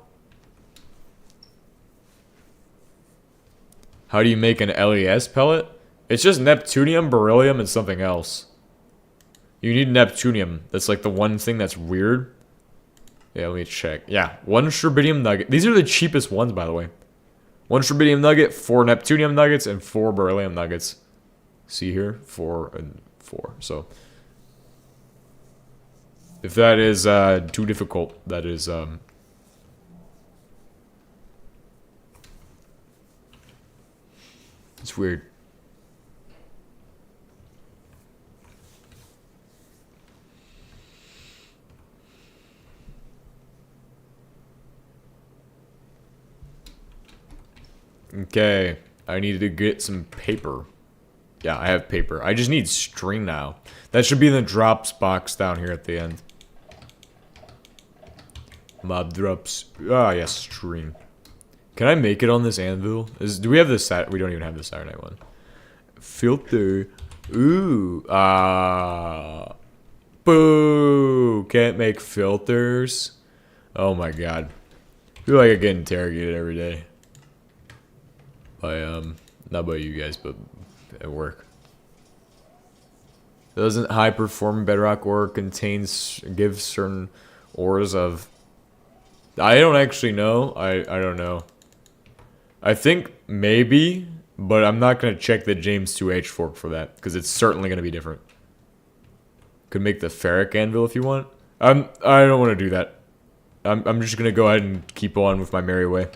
S1: How do you make an LES pellet? It's just Neptunium, beryllium, and something else. You need Neptunium. That's like the one thing that's weird. Yeah, let me check. Yeah, 1 Strontium nugget. These are the cheapest ones, by the way. 1 Strontium nugget, 4 Neptunium nuggets, and 4 beryllium nuggets. See here? 4 and 4. So, if that is too difficult, that is... It's weird. Okay, I need to get some paper. Yeah, I have paper. I just need string now. That should be in the drops box down here at the end. Mob drops. Ah, yes, string. Can I make it on this anvil? Do we have this we don't even have the Saturday night one. Filter. Ooh. Boo. Can't make filters. Oh my god. I feel like I get interrogated every day. By, not by you guys, but at work. Doesn't high perform bedrock ore give certain ores of... I don't actually know. I don't know. I think maybe, but I'm not going to check the James 2H fork for that, because it's certainly going to be different. Could make the ferric anvil if you want. I don't want to do that. I'm just going to go ahead and keep on with my merry way.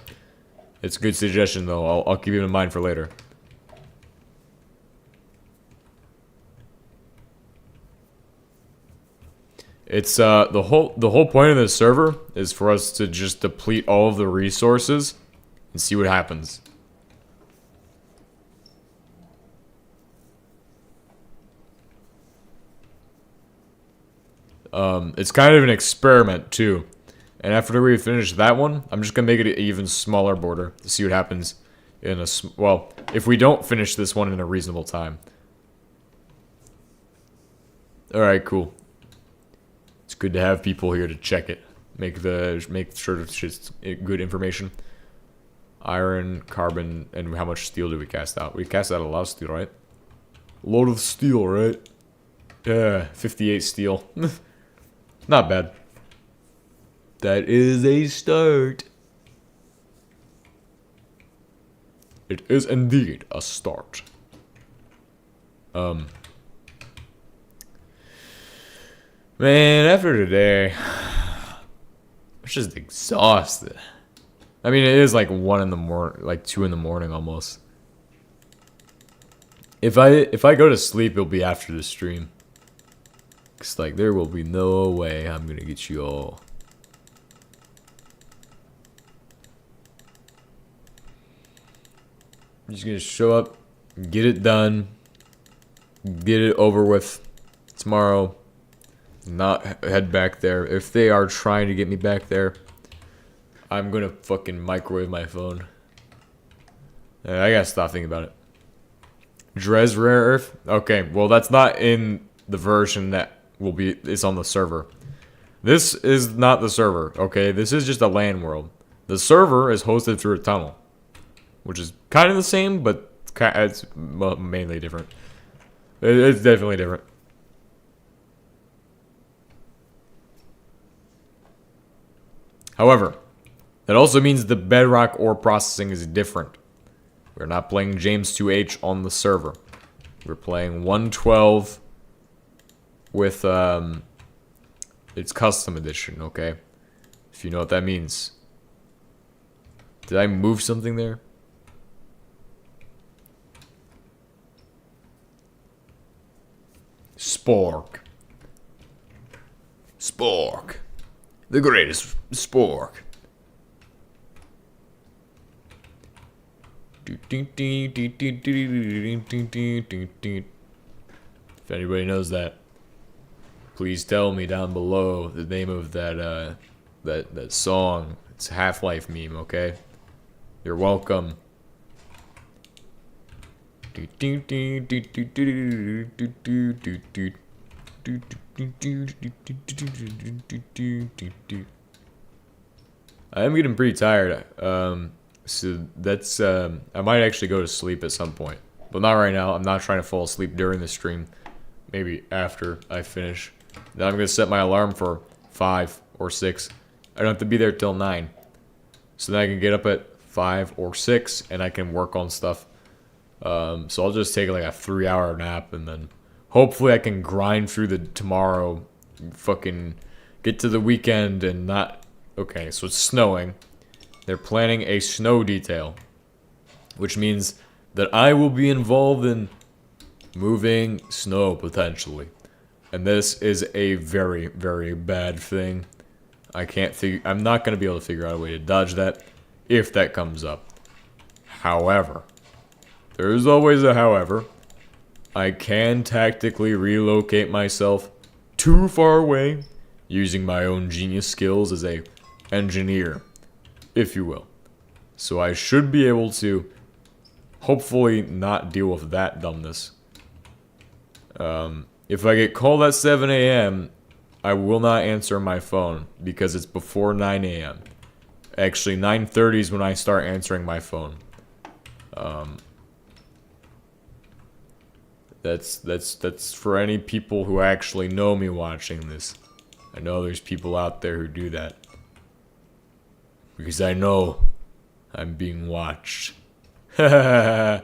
S1: It's a good suggestion, though. I'll keep it in mind for later. It's the whole point of this server is for us to just deplete all of the resources and see what happens. It's kind of an experiment too. And after we finish that one, I'm just gonna make it an even smaller border to see what happens in a well, if we don't finish this one in a reasonable time. All right, cool. It's good to have people here to check it, make sure it's just good information. Iron, carbon, and how much steel do we cast out? We cast out a lot of steel, right? A lot of steel, right? Yeah, 58 steel. Not bad. That is a start. It is indeed a start. Man, after today, I'm just exhausted. I mean, it is like 1 in the morning, like 2 in the morning almost. If I go to sleep, it'll be after the stream. Cause like there will be no way I'm gonna get you all. I'm just gonna show up, get it done, get it over with tomorrow. Not head back there. If they are trying to get me back there, I'm gonna fucking microwave my phone. I gotta stop thinking about it. Dres Rare Earth? Okay, well that's not in the version that will be, it's on the server. This is not the server, okay? This is just a LAN world. The server is hosted through a tunnel, which is kind of the same, but it's mainly different. It's definitely different. However, that also means the bedrock ore processing is different. We're not playing James 2H on the server. We're playing 112 with its custom edition, okay? If you know what that means. Did I move something there? Spork. Spork. The greatest spork. If anybody knows that, please tell me down below the name of that that song. It's a Half-Life meme, okay? You're welcome. I am getting pretty tired. So that's I might actually go to sleep at some point, but not right now. I'm not trying to fall asleep during the stream. Maybe after I finish. Then I'm gonna set my alarm for 5 or 6. I don't have to be there till 9, so then I can get up at 5 or 6 and I can work on stuff. So I'll just take like a 3-hour nap and then hopefully I can grind through the tomorrow, fucking get to the weekend and not. Okay, so it's snowing. They're planning a snow detail, which means that I will be involved in moving snow potentially. And this is a very, very bad thing. I'm not going to be able to figure out a way to dodge that if that comes up. However, there is always a however. I can tactically relocate myself too far away using my own genius skills as a engineer, if you will. So I should be able to hopefully not deal with that dumbness. If I get called at 7 a.m., I will not answer my phone because it's before 9 a.m. Actually, 9:30 is when I start answering my phone. That's for any people who actually know me watching this. I know there's people out there who do that. Because I know I'm being watched. By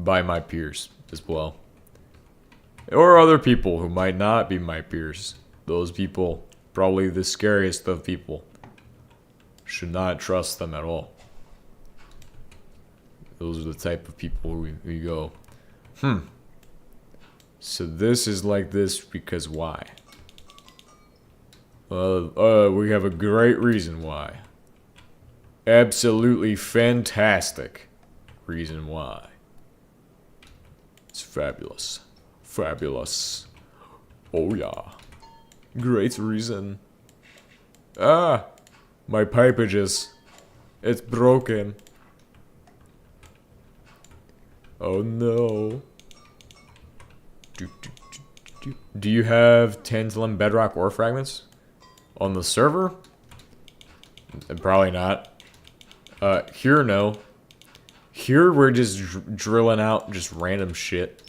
S1: my peers as well. Or other people who might not be my peers. Those people, probably the scariest of people. Should not trust them at all. Those are the type of people we go, So this is like this because why? We have a great reason why. Absolutely fantastic reason why. It's fabulous. Fabulous. Oh yeah. Great reason. Ah! My pipages. It's broken. Oh no. Do you have tantalum, bedrock, ore fragments? On the server? Probably not. Here, no. Here, we're just drilling out just random shit.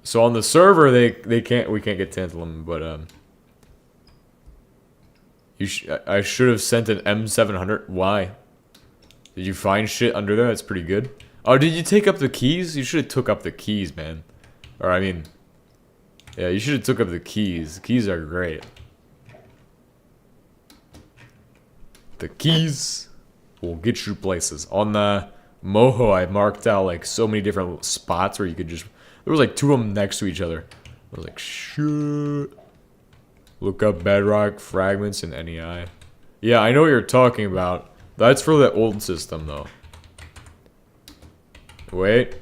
S1: So on the server, we can't get tantalum, but I should have sent an M700. Why? Did you find shit under there? That's pretty good. Oh, did you take up the keys? You should have took up the keys, man. Or I mean, yeah, you should have took up the keys. The keys are great. The keys will get you places. On the Moho, I marked out like so many different spots where you could just. There was like 2 of them next to each other. I was like, shit. Look up bedrock fragments in NEI. Yeah, I know what you're talking about. That's for the old system, though. Wait.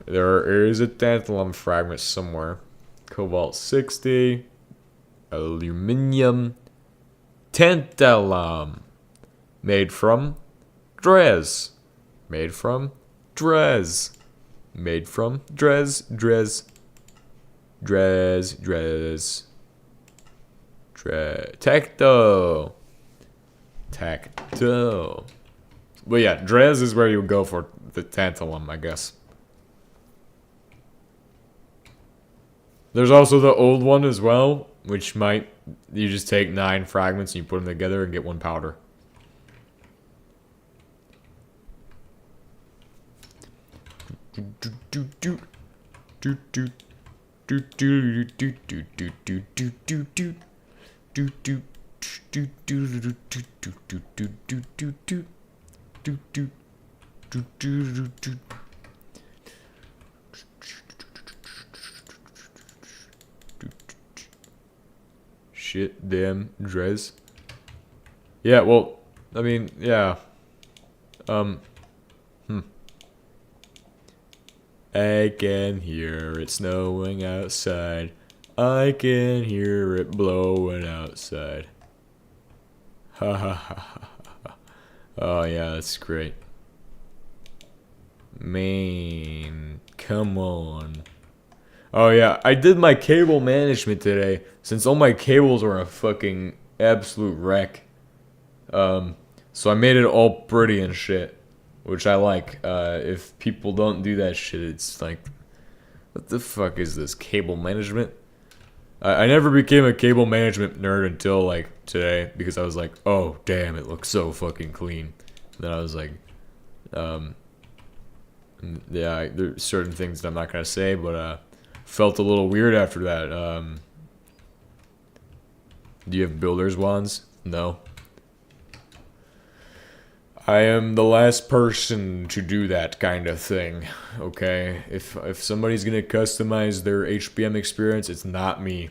S1: There is a tantalum fragment somewhere. Cobalt 60. Aluminium. Tantalum. Made from Drez. Made from Drez. Made from Drez. Drez. Drez. Drez. Tacto. Tacto. But yeah, Drez is where you go for the tantalum, I guess. There's also the old one as well, which might... You just take 9 fragments and you put them together and get 1 powder. Shit, damn, Drez. Yeah, well, I mean, yeah. I can hear it snowing outside. I can hear it blowing outside. Ha ha ha ha ha. Oh yeah, that's great. Man, come on. Oh yeah, I did my cable management today, since all my cables are a fucking absolute wreck. So I made it all pretty and shit, which I like. If people don't do that shit, it's like, what the fuck is this, cable management? I never became a cable management nerd until like today, because I was like, oh damn, it looks so fucking clean. And then I was like, yeah, there's certain things that I'm not gonna say, but felt a little weird after that. Do you have builder's wands? No. I am the last person to do that kind of thing, okay? If somebody's gonna customize their HBM experience, it's not me.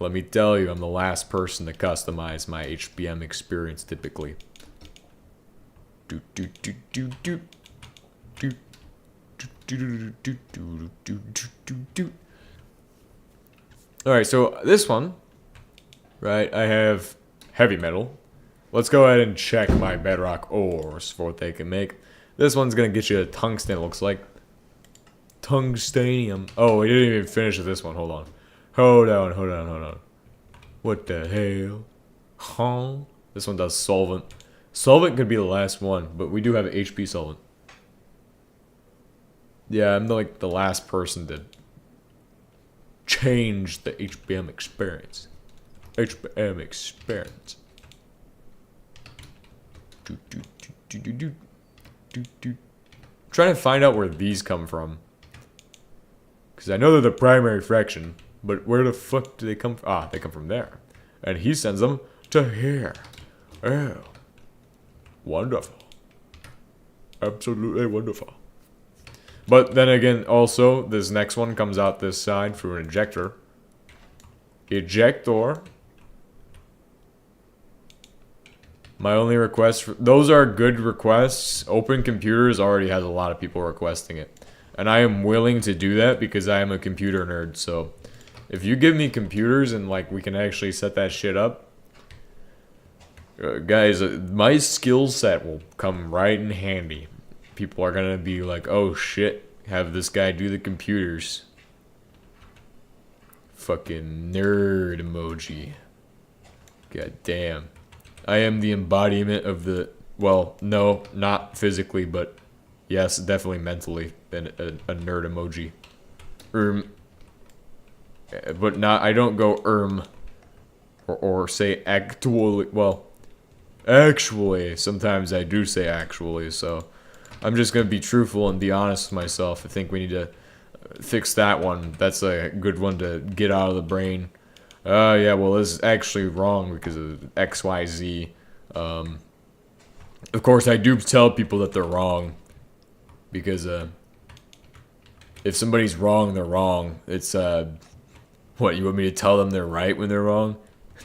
S1: Let me tell you, I'm the last person to customize my HBM experience typically. Alright, so this one, right, I have heavy metal. Let's go ahead and check my bedrock ores for what they can make. This one's gonna get you a tungsten, it looks like. Tungstanium. Oh, we didn't even finish with this one. Hold on. Hold on. What the hell? Huh? This one does solvent. Solvent could be the last one, but we do have an HP solvent. Yeah, I'm like the last person to change the HBM experience. HBM experience. Trying to find out where these come from, because I know they're the primary fraction, but where the fuck do they come from? Ah, they come from there, and he sends them to here. Oh, wonderful, absolutely wonderful. But then again, also, this next one comes out this side through an ejector. Ejector. My only request, those are good requests. Open Computers already has a lot of people requesting it. And I am willing to do that because I am a computer nerd. So if you give me computers and like we can actually set that shit up, guys, my skill set will come right in handy. People are gonna be like, oh shit, have this guy do the computers. Fucking nerd emoji. God damn. I am the embodiment of the, well, no, not physically, but yes, definitely mentally, a nerd emoji. But not, I don't go or say actually, well, actually, sometimes I do say actually, so I'm just gonna be truthful and be honest with myself. I think we need to fix that one. That's a good one to get out of the brain. Yeah, well, this is actually wrong because of XYZ. Of course, I do tell people that they're wrong. Because, if somebody's wrong, they're wrong. It's, what, you want me to tell them they're right when they're wrong?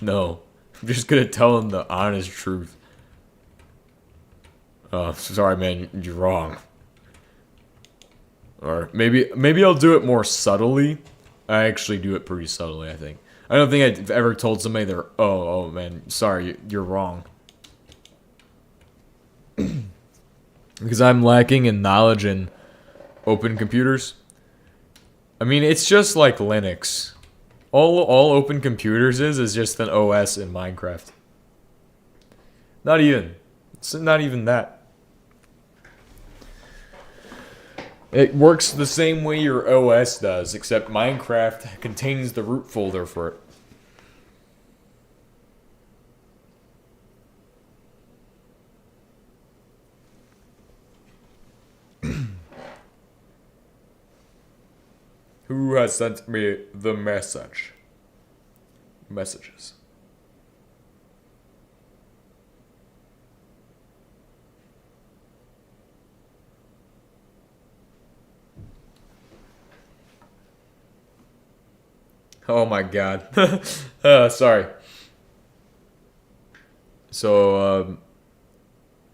S1: No. I'm just gonna tell them the honest truth. Oh, sorry, man, you're wrong. Or maybe I'll do it more subtly. I actually do it pretty subtly, I think. I don't think I've ever told somebody they're, oh man, sorry, you're wrong. Because I'm lacking in knowledge in open computers. I mean, it's just like Linux. All open computers is just an OS in Minecraft. Not even. It's not even that. It works the same way your OS does, except Minecraft contains the root folder for it. Who has sent me the message? Messages. Oh my god. Sorry. So,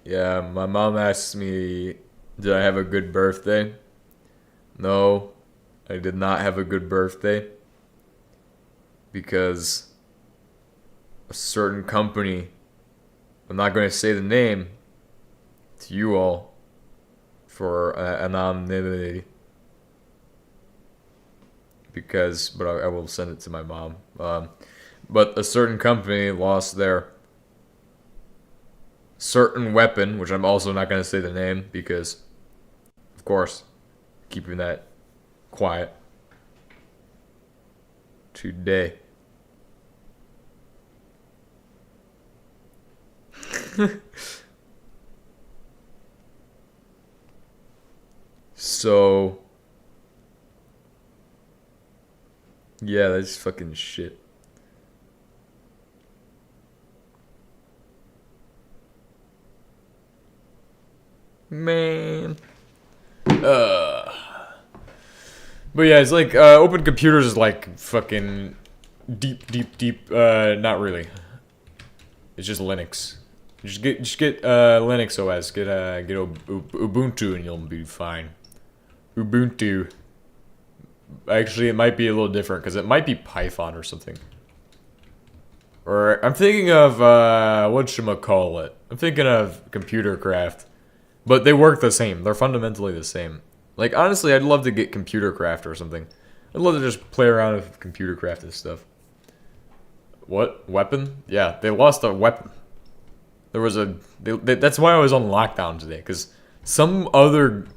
S1: yeah, my mom asked me, did I have a good birthday? No, I did not have a good birthday. Because a certain company, I'm not going to say the name to you all for anonymity. But I will send it to my mom. But a certain company lost their certain weapon, which I'm also not going to say the name because, of course, keeping that quiet today. So, yeah, that's fucking shit. Man. But yeah, it's like, open computers is like fucking deep, not really. It's just Linux. Just get Linux OS, get Ubuntu and you'll be fine. Ubuntu. Actually, it might be a little different because it might be Python or something. Or I'm thinking of whatchamacallit. I'm thinking of Computer Craft. But they work the same. They're fundamentally the same. Like, honestly, I'd love to get Computer Craft or something. I'd love to just play around with Computer Craft and stuff. What? Weapon? Yeah, they lost a weapon. There was a... that's why I was on lockdown today, because some other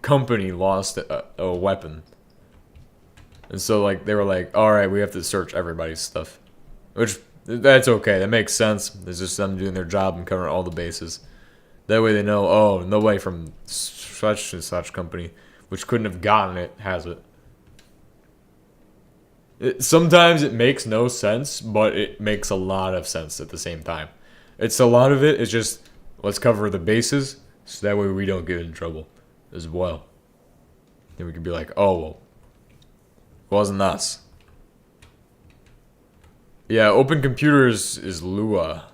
S1: company lost a weapon. And so, like, they were like, alright, we have to search everybody's stuff. Which, that's okay. That makes sense. It's just them doing their job and covering all the bases. That way they know, oh, nobody from such and such company, which couldn't have gotten it, has it. Sometimes it makes no sense, but it makes a lot of sense at the same time. It's a lot of it is just, let's cover the bases, so that way we don't get in trouble as well. And we could be like, oh, well, it wasn't us. Yeah, Open Computers is Lua.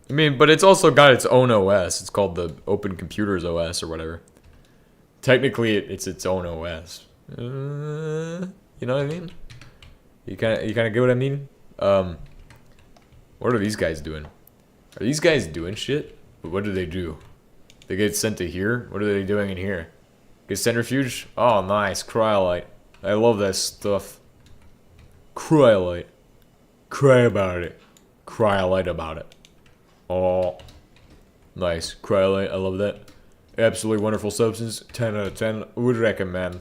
S1: I mean, but it's also got its own OS. It's called the Open Computers OS or whatever. Technically, it's its own OS. You know what I mean? You kind of get what I mean? What are these guys doing? Are these guys doing shit? What do they do? They get sent to here? What are they doing in here? Get centrifuge? Oh, nice. Cryolite. I love that stuff. Cryolite. Cry about it. Cryolite about it. Oh. Nice. Cryolite. I love that. Absolutely wonderful substance. 10 out of 10. Would recommend.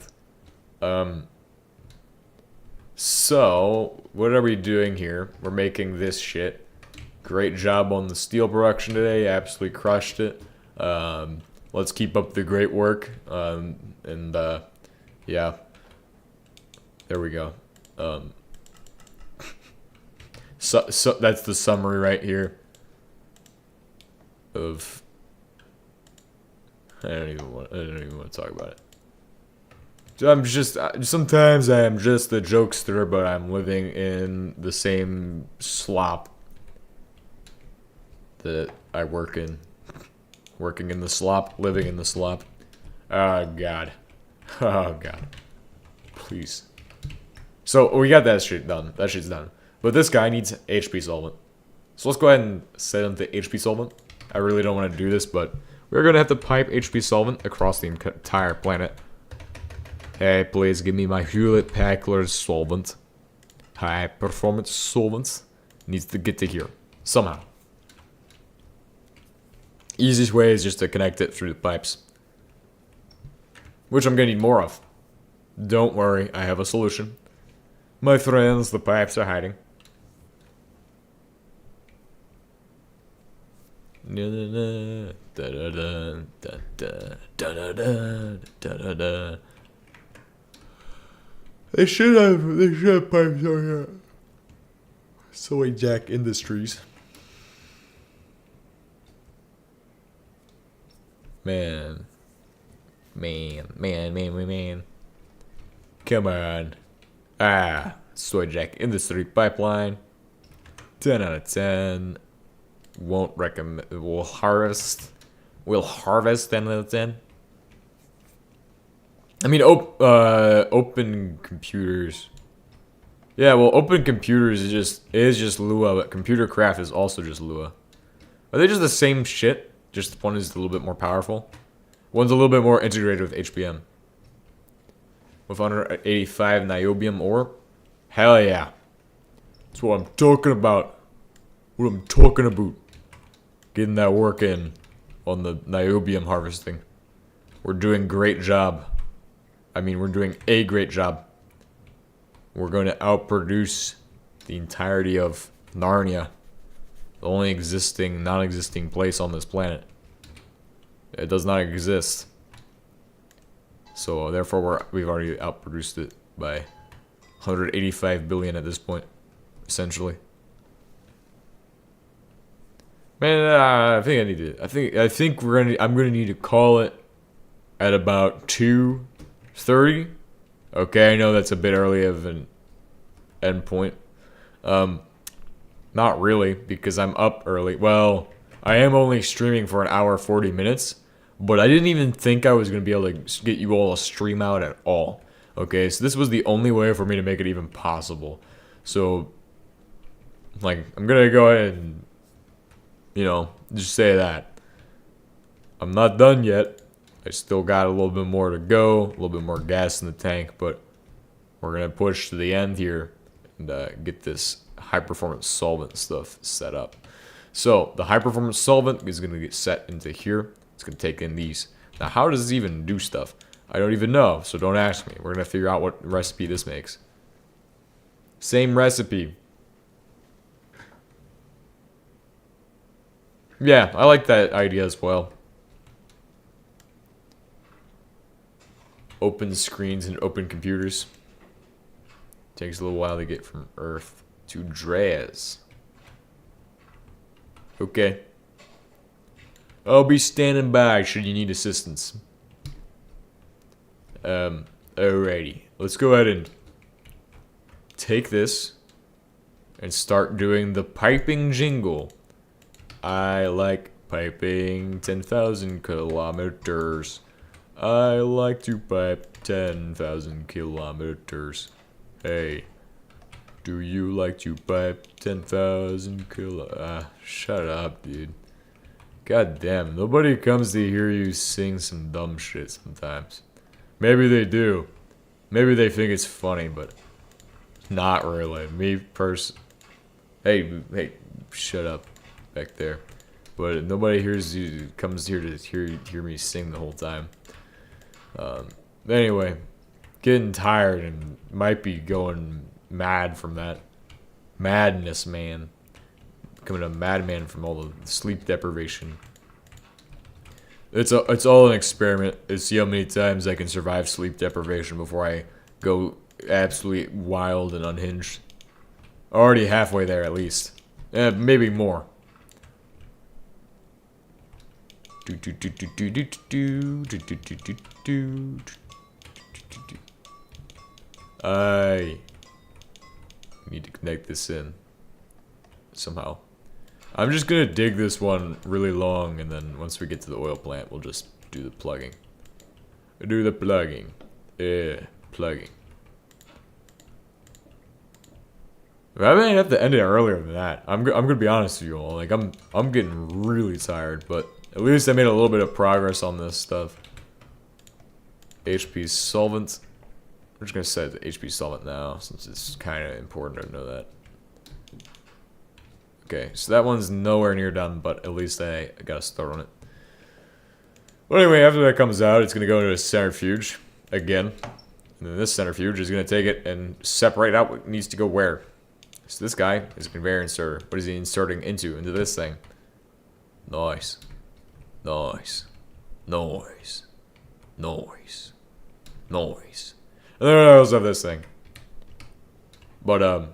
S1: So, what are we doing here? We're making this shit. Great job on the steel production today. Absolutely crushed it. Let's keep up the great work. Yeah. There we go. So that's the summary right here. Of... I don't even want to talk about it. So sometimes I am just a jokester, but I'm living in the same slop that I work in. Working in the slop, living in the slop. Oh, God. Oh, God. Please. So, we got that shit done. That shit's done. But this guy needs HP solvent. So let's go ahead and set him to HP solvent. I really don't want to do this, but we're going to have to pipe HP solvent across the entire planet. Hey, please give me my Hewlett-Packard solvent. High performance solvent needs to get to here. Somehow. Easiest way is just to connect it through the pipes. Which I'm going to need more of. Don't worry, I have a solution. My friends, the pipes are hiding. They should have pipes on here. Soy Jack Industries. Man. Come on. Soy Jack Industry Pipeline. 10 out of 10. Won't recommend. We'll harvest 10 out of 10. I mean, Open Computers. Yeah, well, Open Computers is just Lua, but Computer Craft is also just Lua. Are they just the same shit? Just one is a little bit more powerful. One's a little bit more integrated with HBM. With 185 niobium ore. Hell yeah. That's what I'm talking about. What I'm talking about. Getting that work in on the niobium harvesting. We're doing great job. I mean, we're doing a great job. We're going to outproduce the entirety of Narnia. The only non-existing place on this planet. It does not exist. So therefore we've already outproduced it by 185 billion at this point, essentially. Man, I think I need to. I think I'm gonna need to call it at about 2:30. Okay, I know that's a bit early of an end point. Not really, because I'm up early. Well, I am only streaming for an hour 40 minutes, but I didn't even think I was going to be able to get you all a stream out at all. Okay, so this was the only way for me to make it even possible. So, like, I'm going to go ahead and, just say that. I'm not done yet. I still got a little bit more to go, a little bit more gas in the tank, but we're going to push to the end here and get this high-performance solvent stuff set up. So, the high-performance solvent is going to get set into here. It's going to take in these. Now, how does this even do stuff? I don't even know, so don't ask me. We're going to figure out what recipe this makes. Same recipe. Yeah, I like that idea as well. Open screens and open computers. Takes a little while to get from Earth to Dres. Okay. I'll be standing by should you need assistance. Alrighty. Let's go ahead and take this and start doing the piping jingle. I like piping 10,000 kilometers. I like to pipe 10,000 kilometers. Hey, do you like to pipe 10,000 shut up, dude. God damn, nobody comes to hear you sing some dumb shit sometimes. Maybe they do. Maybe they think it's funny, but not really. Me Hey, shut up back there. But nobody comes here to hear me sing the whole time. Anyway, getting tired and might be going mad from that madness, man. Becoming a madman from all the sleep deprivation. It's all an experiment. It's see how many times I can survive sleep deprivation before I go absolutely wild and unhinged. Already halfway there, at least. Maybe more. I need to connect this in somehow. I'm just gonna dig this one really long, and then once we get to the oil plant, we'll just do the plugging. Do the plugging. Plugging. I might have to end it earlier than that. I'm gonna be honest with you all. Like I'm getting really tired, but at least I made a little bit of progress on this stuff. HP solvent. I'm just gonna set the HP solvent now, since it's kind of important to know that. Okay, so that one's nowhere near done, but at least I got a start on it. But anyway, after that comes out, it's gonna go into a centrifuge again, and then this centrifuge is gonna take it and separate out what needs to go where. So this guy is a conveyor inserter. What is he inserting into? Into this thing. Nice. Nice. Noise. Noise. Noise. And then I also have this thing. But,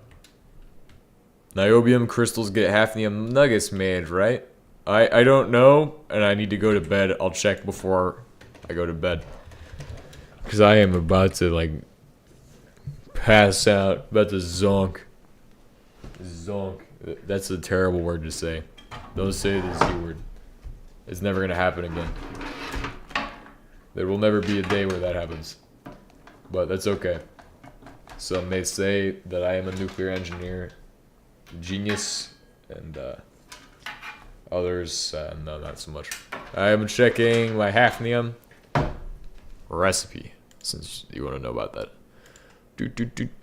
S1: niobium crystals get hafnium nuggets made, right? I don't know, and I need to go to bed. I'll check before I go to bed. Because I am about to, like, pass out. About to zonk. Zonk. That's a terrible word to say. Don't say the Z word. It's never gonna happen again. There will never be a day where that happens. But that's okay. Some may say that I am a nuclear engineer genius, and others, no, not so much. I am checking my hafnium recipe, since you want to know about that.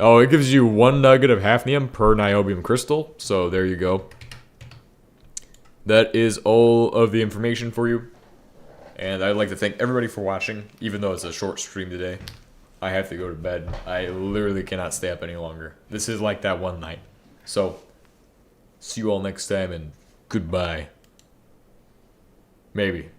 S1: Oh, it gives you 1 nugget of hafnium per niobium crystal, so there you go. That is all of the information for you. And I'd like to thank everybody for watching, even though it's a short stream today. I have to go to bed. I literally cannot stay up any longer. This is like that one night. So, see you all next time, and goodbye. Maybe.